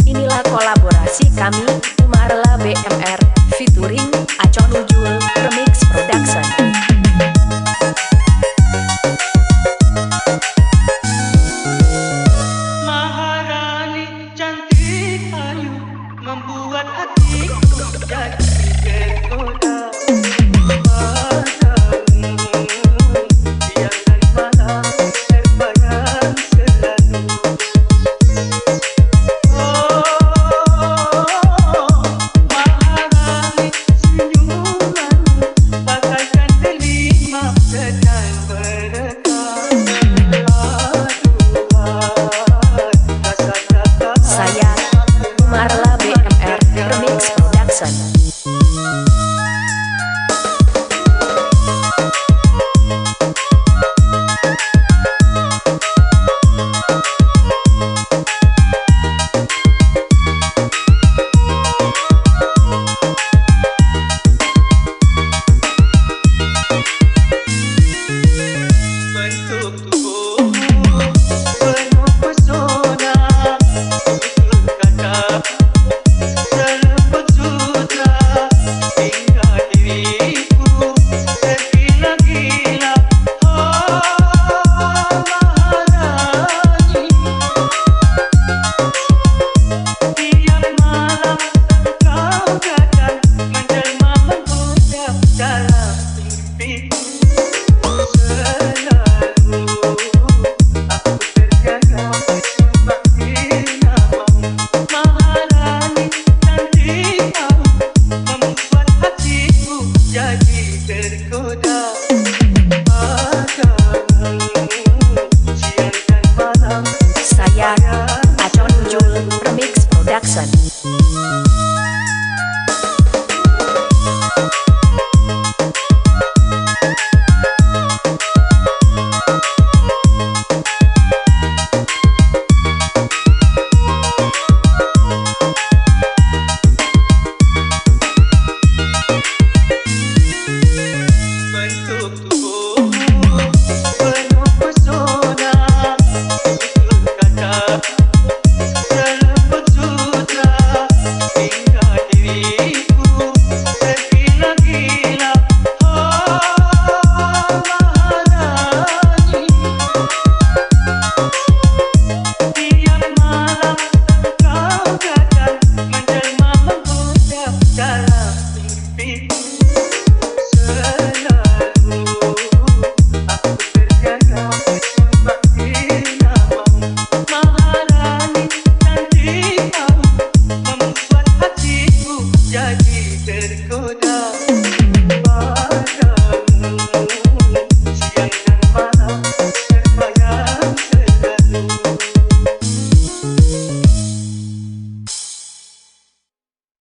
Inilah kolaborasi kami, Umarla BMR, featuring Acon Ujul, Remix Production. Maharani cantik ayu, membuat hatiku jadi tergoda. Saya, Umarla BMR, Remix Production. Bentuk tubuhmu penuh pesona, tutur kata serempet sutra, hingga diriku tergila-gila. Oh Maharani, tiap malam engkau datang menjelma menggoda dalam mimpiku. Selalu aku terjaga sebagai namamu. Maharani cantik kamu, membuat hatiku jadi tergoda. Padamu siang dan malam. Saya, Acon Ujul, Remix Production. Bentuk tubuhmu penuh pesona, tutur kata serempet sutra, hingga diriku tergila-gila. Oh Maharani, tiap malam engkau datang menjelma menggoda dalam mimpiku. Selalu aku terjaga sebagai namamu. Maharani cantik kamu, membuat hatiku jadi tergoda.